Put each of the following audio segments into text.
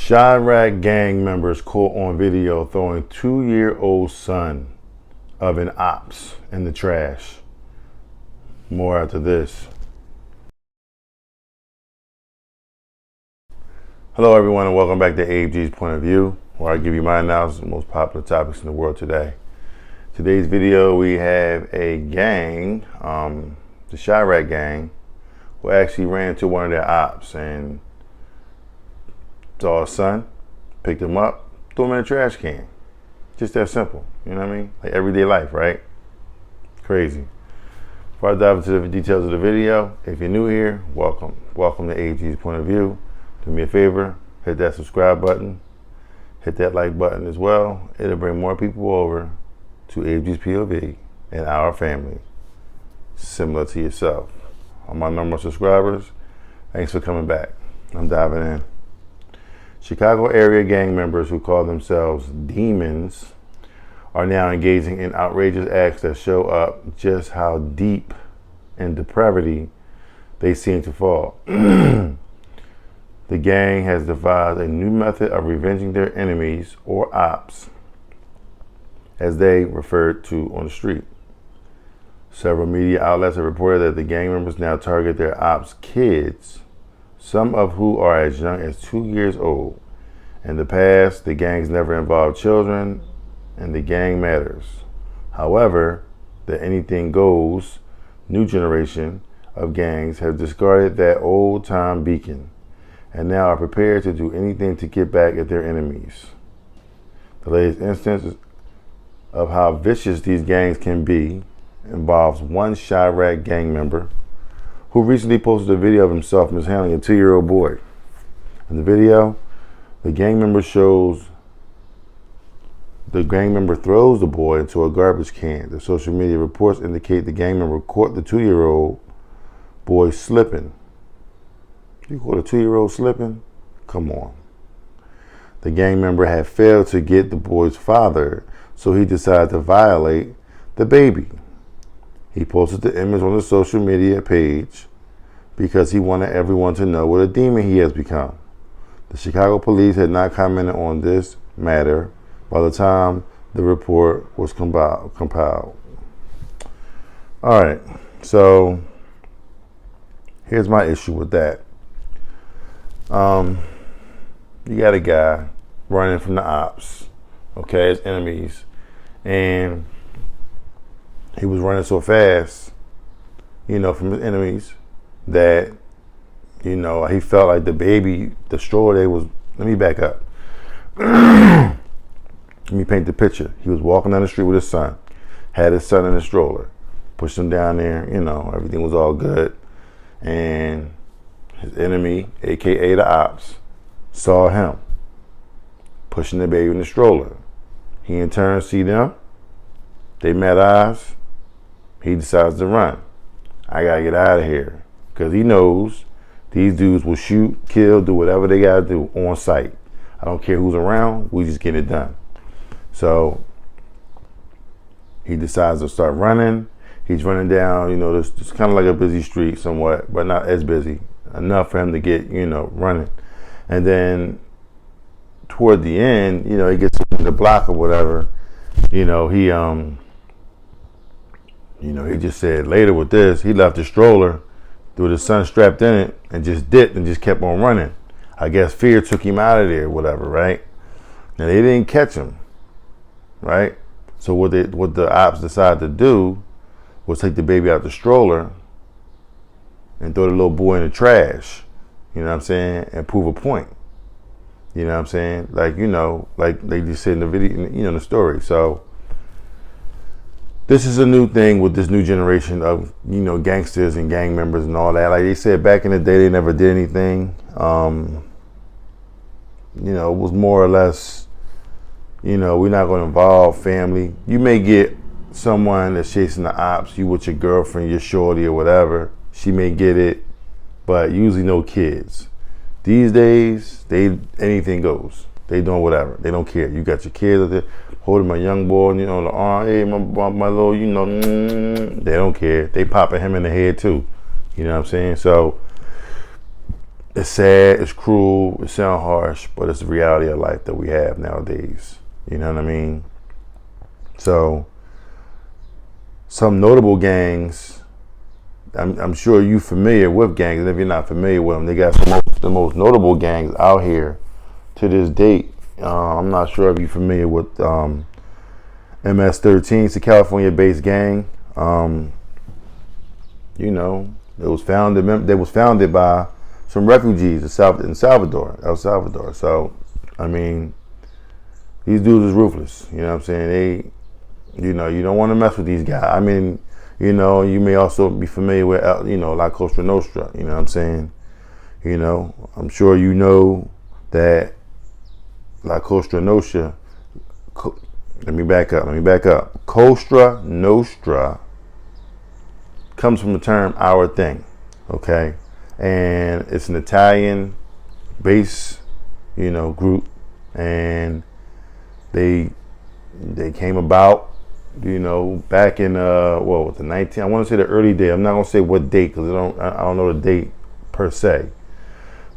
Chi-Raq gang members caught on video throwing 2-year-old son of an opps in the trash. More after this. Hello everyone and welcome back to ABG's Point of View, where I give you my analysis of the most popular topics in the world today. Today's video we have a gang, the Chi-Raq gang, who actually ran into one of their opps and saw his son, picked him up, threw him in a trash can. Just that simple, you know what I mean? Like everyday life, right? Crazy. Before I dive into the details of the video, if you're new here, welcome. Welcome to ABG's Point of View. Do me a favor, hit that subscribe button, hit that like button as well. It'll bring more people over to ABG's POV and our family, similar to yourself. On my number of subscribers, thanks for coming back. I'm diving in. Chicago area gang members who call themselves demons are now engaging in outrageous acts that show up just how deep in depravity they seem to fall. The gang has devised a new method of revenging their enemies, or opps, as they referred to on the street. Several media outlets have reported that the gang members now target their opps' kids, some of who are as young as 2 years old. In the past, the gangs never involved children, and the gang matters. However, the anything goes new generation of gangs have discarded that old-time beacon and now are prepared to do anything to get back at their enemies. The latest instance of how vicious these gangs can be involves one Chi-Raq gang member who recently posted a video of himself mishandling a 2-year-old boy. In the video, the gang member throws the boy into a garbage can. The social media reports indicate the gang member caught the 2-year-old boy slipping. You caught a 2-year-old slipping? Come on. The gang member had failed to get the boy's father, so he decided to violate the baby. He posted the image on the social media page because he wanted everyone to know what a demon he has become. The Chicago police had not commented on this matter by the time the report was compiled. All right, so here's my issue with that. You got a guy running from the opps, okay, his enemies, and he was running so fast, from his enemies that, he felt like the baby, the stroller, let me back up. Let me paint the picture. He was walking down the street with his son, had his son in the stroller, pushed him down there, everything was all good. And his enemy, AKA the opps, saw him pushing the baby in the stroller. He in turn see them. They met eyes. He decides to run. I gotta get out of here, because he knows these dudes will shoot, kill, do whatever they gotta do on sight. I don't care who's around, we just get it done. So he decides to start running. He's running down, it's kind of like a busy street somewhat, but not as busy enough for him to get, running. And then toward the end, he gets in the block or whatever, he just said later with this, he left the stroller with his son strapped in it and just dipped and just kept on running. I guess fear took him out of there or whatever, right? And they didn't catch him, right? So what the opps decided to do was take the baby out the stroller and throw the little boy in the trash, and prove a point. Like they just said in the video, in the story. So this is a new thing with this new generation of, gangsters and gang members and all that. Like they said back in the day, they never did anything. It was more or less, we're not going to involve family. You may get someone that's chasing the opps, you with your girlfriend, your shorty or whatever. She may get it, but usually no kids. These days, anything goes. They doing whatever. They don't care. You got your kids out there holding my young boy, on the arm. Hey, my little, They don't care. They popping him in the head too. You know what I'm saying? So It's sad, it's cruel, it sounds harsh, but it's the reality of life that we have nowadays. You know what I mean? So, some notable gangs, I'm sure you're familiar with gangs, and if you're not familiar with them, they got the most notable gangs out here to this date. I'm not sure if you're familiar with MS-13. It's a California-based gang. You know, it was founded by some refugees in El Salvador. So, I mean, these dudes is ruthless. You know what I'm saying? You don't want to mess with these guys. I mean, you may also be familiar with, La Cosa Nostra. You know what I'm saying? I'm sure you know that La Cosa Nostra. Let me back up. Cosa Nostra comes from the term "our thing," okay, and it's an Italian base, group, and they came about, back in I want to say the early day. I'm not gonna say what date because I don't know the date per se,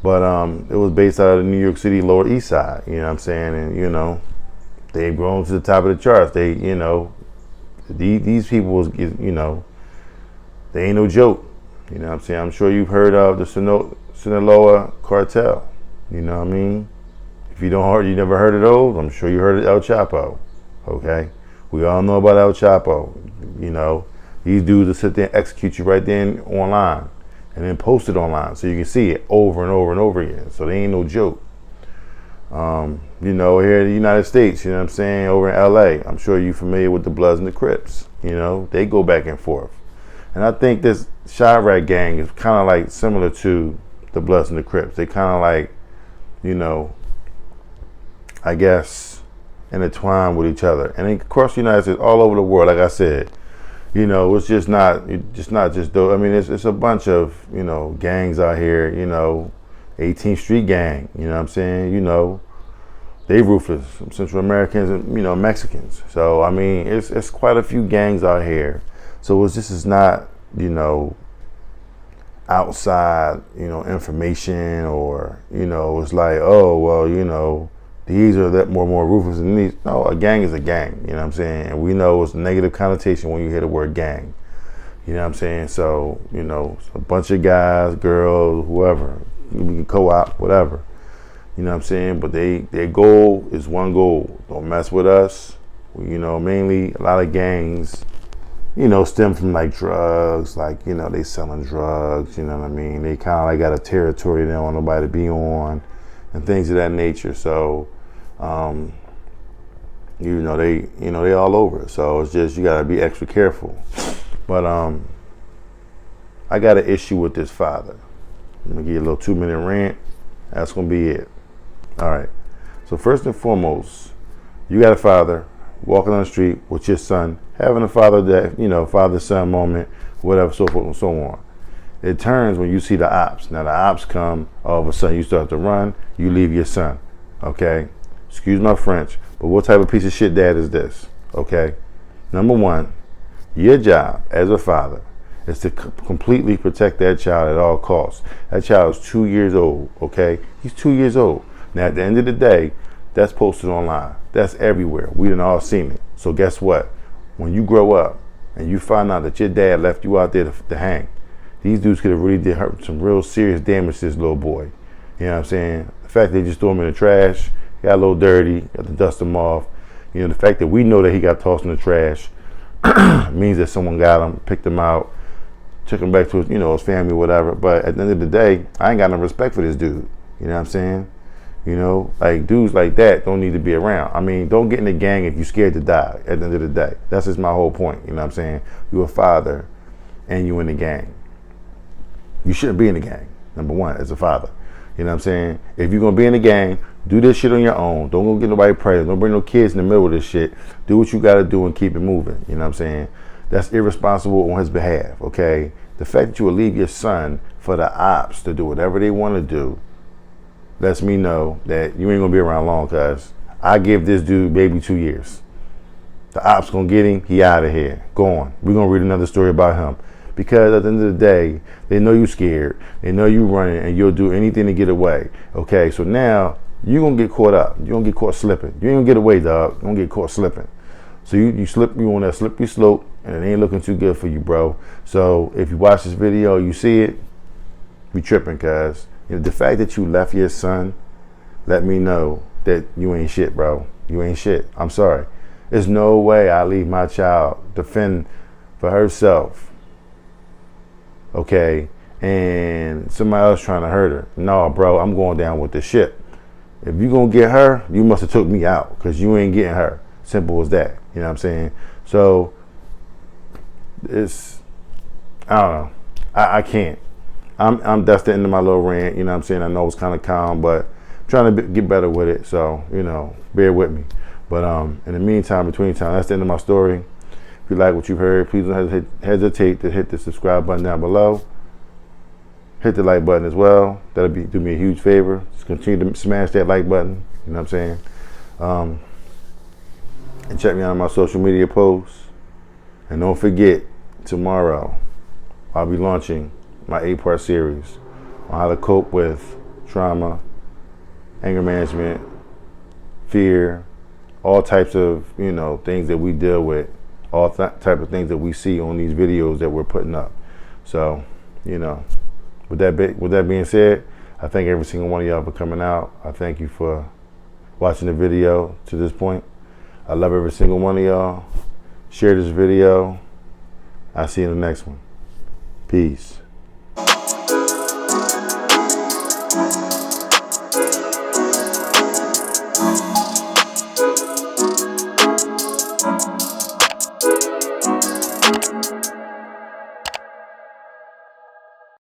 but it was based out of the New York City Lower East Side. You know what I'm saying? And they've grown to the top of the charts. They, these people was, they ain't no joke. You know what I'm saying? I'm sure you've heard of the Sinaloa cartel. You know what I mean? If you never heard of those, I'm sure you heard of El Chapo. Okay? We all know about El Chapo. These dudes will sit there and execute you right then online and then post it online so you can see it over and over and over again. So they ain't no joke. Here in the United States, you know what I'm saying, over in LA, I'm sure you're familiar with the Bloods and the Crips. They go back and forth. And I think this Chi-Raq gang is kind of like similar to the Bloods and the Crips. They kind of like, I guess, intertwined with each other. And across the United States, all over the world, like I said, it's just not just those. I mean, it's a bunch of, gangs out here, 18th Street gang, you know what I'm saying? They ruthless, Central Americans and, Mexicans. So, I mean, it's quite a few gangs out here. So it's not, outside, information or, it's like, oh, well, these are that more ruthless than these. No, a gang is a gang, you know what I'm saying? And we know it's a negative connotation when you hear the word gang. You know what I'm saying? So, it's a bunch of guys, girls, whoever, we can co-op, whatever. You know what I'm saying? But their goal is one goal. Don't mess with us. Mainly a lot of gangs, stem from like drugs, like, they selling drugs, you know what I mean? They kind of like got a territory they don't want nobody to be on and things of that nature. So, they all over it. So it's just, you got to be extra careful. But I got an issue with this father. I'm going to give you a little 2-minute rant. That's going to be it. All right. So first and foremost, you got a father walking on the street with your son, having a father-son moment, whatever, so forth and so on. It turns when you see the ops. Now the ops come, all of a sudden you start to run, you leave your son. Okay? Excuse my French, but what type of piece of shit dad is this? Okay? Number one, your job as a father is to completely protect that child at all costs. That child is 2 years old, okay? He's 2 years old. Now, at the end of the day, that's posted online. That's everywhere. We done all seen it. So guess what? When you grow up and you find out that your dad left you out there to hang, these dudes could have really did some real serious damage to this little boy. You know what I'm saying? The fact they just threw him in the trash, got a little dirty, got to dust him off. The fact that we know that he got tossed in the trash means that someone got him, picked him out, took him back to his, his family, whatever. But at the end of the day, I ain't got no respect for this dude. You know what I'm saying? Like dudes like that don't need to be around. I mean, don't get in the gang if you're scared to die at the end of the day. That's just my whole point. You know what I'm saying? You're a father and you in the gang. You shouldn't be in the gang, number one, as a father. You know what I'm saying? If you're going to be in the gang, do this shit on your own. Don't go get nobody pregnant. Don't bring no kids in the middle of this shit. Do what you got to do and keep it moving. You know what I'm saying? That's irresponsible on his behalf, okay? The fact that you will leave your son for the ops to do whatever they want to do lets me know that you ain't going to be around long, cuz I give this dude maybe 2 years. The ops going to get him. He out of here. Go on. We're going to read another story about him. because at the end of the day, they know you scared, they know you running, and you'll do anything to get away. Okay, so now you're gonna get caught up. You're gonna get caught slipping. You ain't gonna get away, dog. You're gonna get caught slipping. So you on that slippery slope, and it ain't looking too good for you, bro. So if you watch this video, you see it, be tripping, cuz the fact that you left your son, let me know that you ain't shit, bro. You ain't shit. I'm sorry. There's no way I leave my child to fend for herself, okay, and somebody else trying to hurt her. No, bro, I'm going down with the ship. If you gonna get her, you must have took me out, because you ain't getting her. Simple as that. You know what I'm saying? So it's, I don't know. I can't. That's the end of my little rant. You know what I'm saying? I know it's kind of calm, but I'm trying to get better with it. So, bear with me. But in the meantime, between time, that's the end of my story. If you like what you've heard, please don't hesitate to hit the subscribe button down below. Hit the like button as well. That'll do me a huge favor. Just continue to smash that like button. You know what I'm saying? And check me out on my social media posts. And don't forget, tomorrow I'll be launching my 8-part series on how to cope with trauma, anger management, fear, all types of things that we deal with, all type of things that we see on these videos that we're putting up. So with that being said, I thank every single one of y'all for coming out. I thank you for watching the video to this point. I love every single one of y'all. Share this video. I'll see you in the next one. Peace.